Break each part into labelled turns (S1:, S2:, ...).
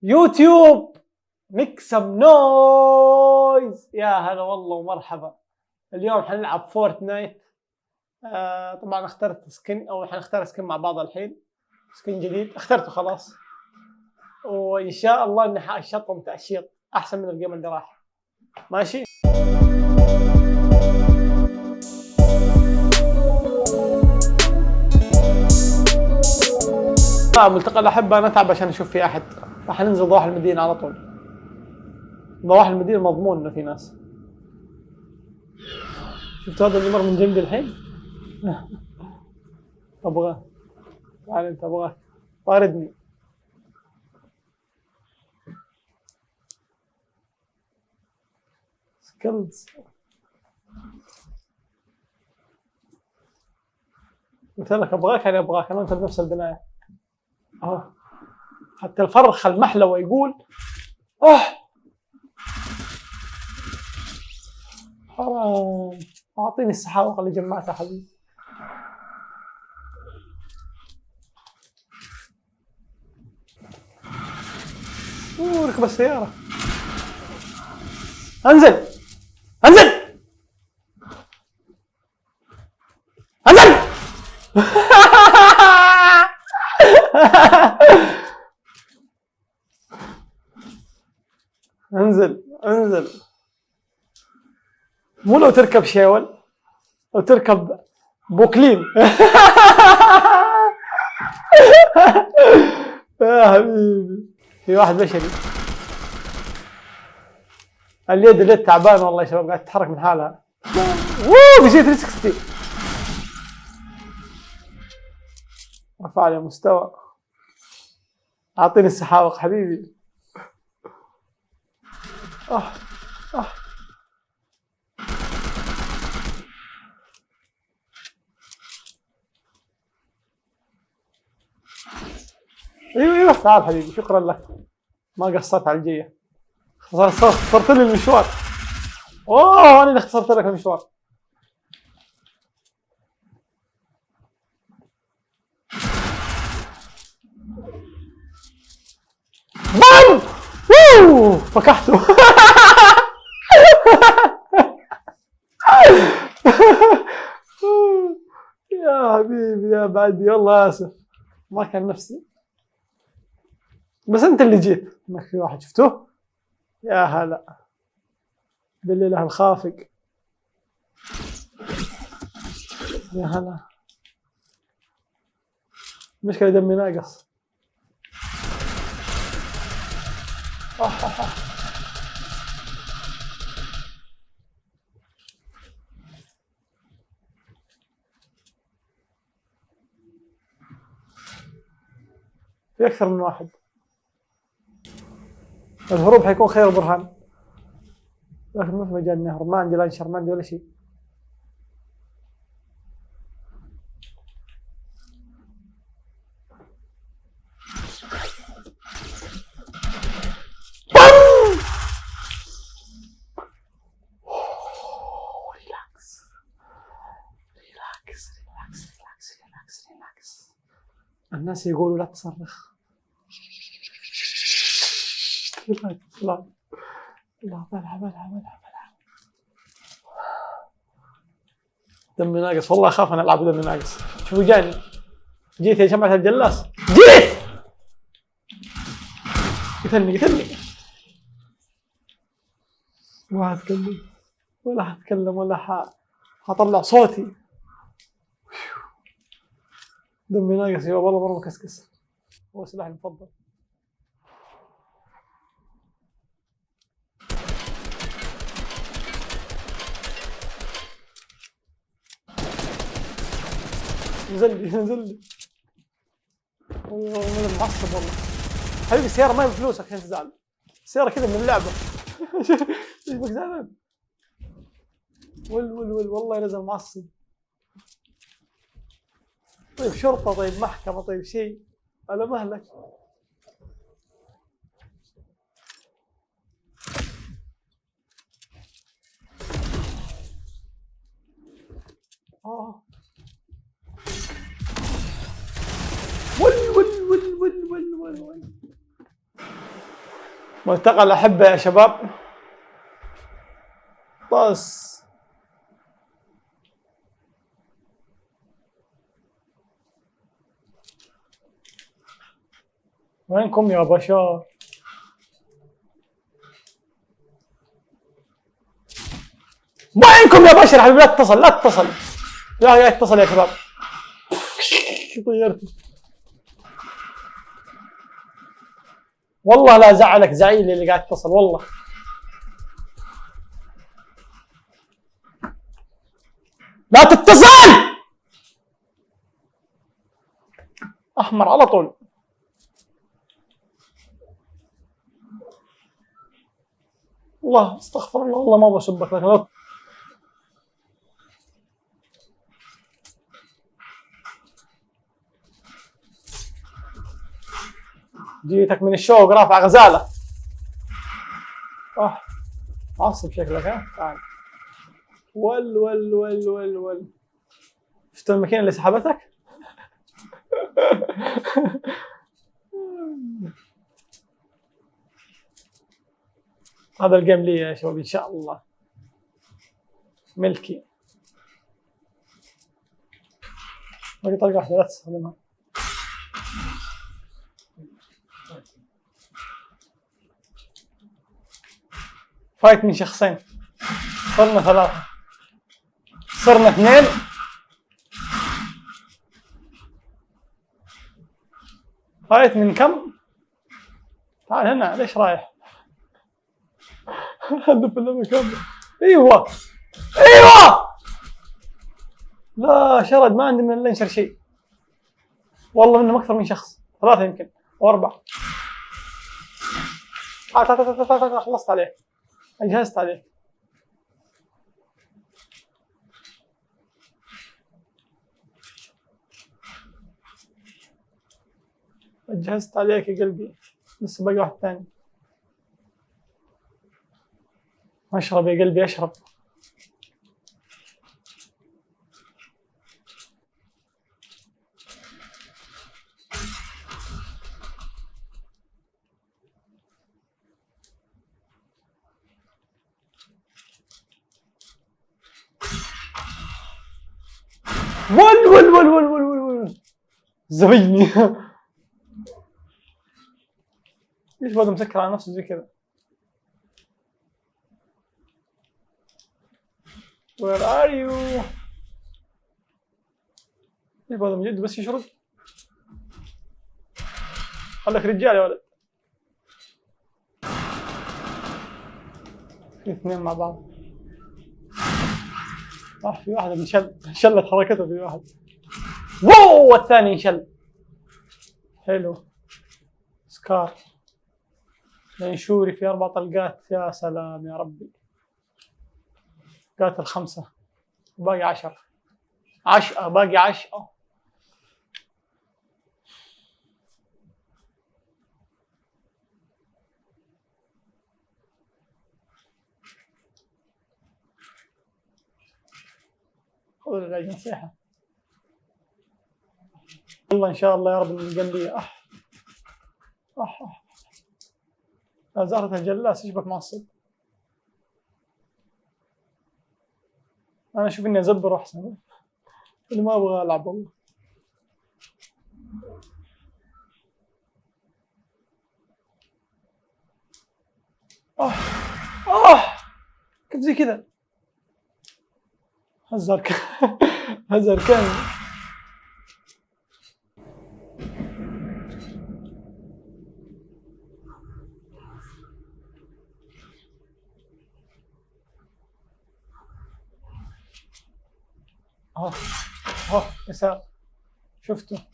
S1: يوتيوب ميك سم نويز. يا هلا والله ومرحبا. اليوم حنلعب فورتنايت. طبعا اخترت سكن او حنختار سكن مع بعض الحين. سكن جديد اخترته خلاص، وان شاء الله اني حاشطهم تأشيط احسن من الجيم اللي راح. ماشي. ملتقى الأحبة نتعب عشان نشوف في أحد. راح ننزل ضواحي المدينة على طول. ضواحي المدينة مضمون إنه في ناس. شفتوا هذا اللي مر من جنبي الحين؟ أبغاه. تعال أنت أبغاك. طاردني. سكيلز. قلت لك أبغاك يعني أبغاك. أنا وأنت بنفس البناية. أهو. حتى الفرخ المحلوى يقول حرام. أعطيني السحاوق اللي جمعتها حبيبي. ركب السيارة. انزل انزل انزل. انزل انزل. مو لو تركب شيول، لو تركب بوكلين. يا حبيبي في واحد بشري. اليد تعبان والله يا شباب، قاعد تتحرك من حالها. بيصير 360. رفع لي مستوى. اعطيني السحاوق حبيبي. ايوه تعال حبيبي، شكرا لك. ما قصرت على الجيه. خسرت لي المشوار. انا اللي خسرت لك المشوار. بام. فكحته. يا حبيبي يا بعدي، والله اسف ما كان نفسي، بس انت اللي جيت. ما في واحد شفته. يا هلا بالاله الخافق. يا هلا. مشكلة دمي ناقص. في أكثر من واحد. الهروب حيكون خير برهان، لكن ما في مجال نهرب. ما عندي لانشر، ما عندي ولا شيء. ريلاكس. الناس يقولوا لا تصرخ. لا بلعب. دمي ناقص والله، اخاف انا العب دمي ناقص. شوفوا جاني. جيت يا جماعة الجلاس. جيت. قتلني. ما هتكلم ولا حطلع صوتي. دمي ناقص يا والله، مرة مكسكس. هو سلاحي المفضل. نزل لي. انا معصب والله حبيبي. السيارة ما هي بفلوسك عشان تزعل. السيارة كذا من اللعبة. ايش بك زعلان؟ ول والله نزل معصب. طيب شرطة، طيب محكمة، طيب شيء على مهلك. ول. ملتقى الأحبة يا شباب. بس وينكم يا بشر؟ وينكم يا بشر حبيبي؟ لا تتصل لا تتصل، لا اتصل يا شباب. طيرت والله، لا زعلك زعيلي اللي قاعد يتصل والله. لا تتصل، احمر على طول. الله استغفر الله، والله ما بسبك لكن لا. جيتك من الشوق رافع غزاله. معصب شكلك ها؟ تعال. ول ول ول ول ول. شفت الماكينه اللي سحبتك؟ هذا الجيم لي يا شباب ان شاء الله، ملكي. باقي طريقه واحده لا تستخدمها. فايت من شخصين، صرنا ثلاثة، صرنا اثنين. فايت من كم؟ تعال هنا، ليش رايح؟ هدف المكان. ايوه ايوه. لا شرد، ما عندي من الا ينشر شيء. والله منهم اكثر من شخص، ثلاثة يمكن او اربعة. خلصت عليه، أجهزت عليك. أجهزت عليك يا قلبي، لسه باقي واحد ثاني. اشرب يا قلبي اشرب. ول ول ول ول ول ول زبيني. ليش بدو مسكر على نفسه زي كذا؟ Where are you؟ ليش بدو من جد بس يشرب؟ خليك رجال يا ولد. في اثنين مع بعض. في واحد انشلت حركته، في واحد. واو، والثاني انشل. حلو. سكار منشوري في 4 طلقات، يا سلام يا ربي. قاتل 5 وباقي 10. باقي 10. خذ العلاج نصيحة. والله إن شاء الله يا رب من جنبي. لا زهرة الجلاس يشبك معصب. أنا أشوف إني أزبر أحسن، اللي ما أبغى ألعب والله. كيف زي كذا؟ هزر كان. يسار شفته.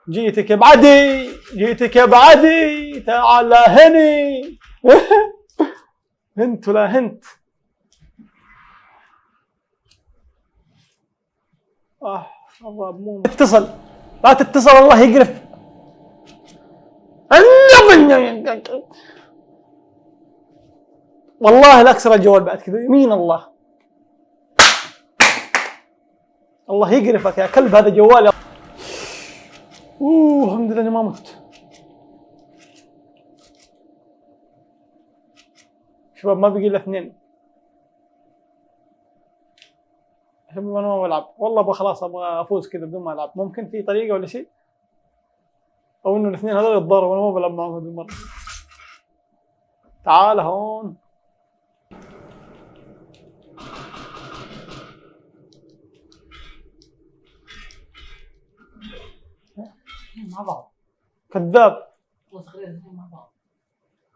S1: جيتك يا بعدي تعال هني. هنت ولا هنت. الله مو اتصل، لا تتصل الله يقرف. والله لا اكسر الجوال بعد كذا، يمين الله الله يقرفك يا كلب. هذا جوالي. الحمد لله اني ما مت. شباب ما بقي الا 2. شباب انا ما بلعب والله، ابغى خلاص ابغى افوز كذا بدون ما العب. ممكن في طريقه ولا شيء؟ او انه الاثنين هذول يتضاربوا وانا ما بلعب معهم هذه المره. تعال هون.
S2: مع بعض.
S1: كذاب.
S2: والله تقريبا الاثنين مع بعض.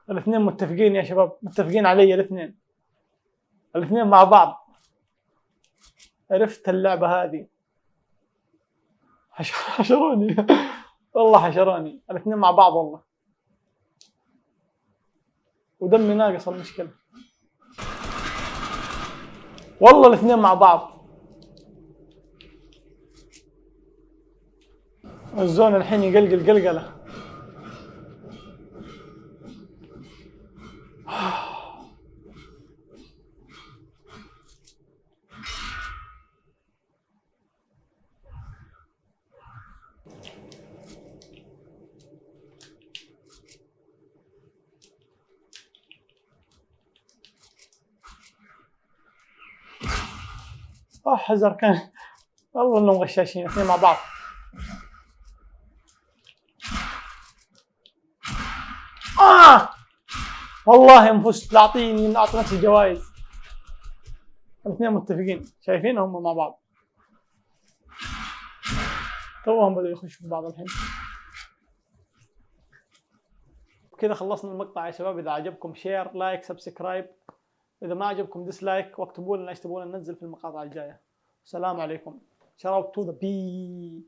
S1: الاثنين متفقين يا شباب، متفقين علي الاثنين. الاثنين مع بعض. عرفت اللعبة هذه. حشروني والله حشروني الاثنين مع بعض والله. ودمي ناقص المشكلة. والله الاثنين مع بعض. الزون الحين يقلقل قلقلة. حزر كان والله انهم غشاشين اثنين مع بعض. والله ان فزت لاعطيني اعطي نفسي جوائز. الاثنين متفقين، شايفين هم مع بعض. توهم بدأوا يخشوا في بعض الحين. كذا خلصنا المقطع يا شباب. اذا عجبكم شير لايك سبسكرايب، اذا ما عجبكم ديسلايك، واكتبوا لنا ايش تبون ننزل في المقاطع الجايه. السلام عليكم. Shout out to the bee.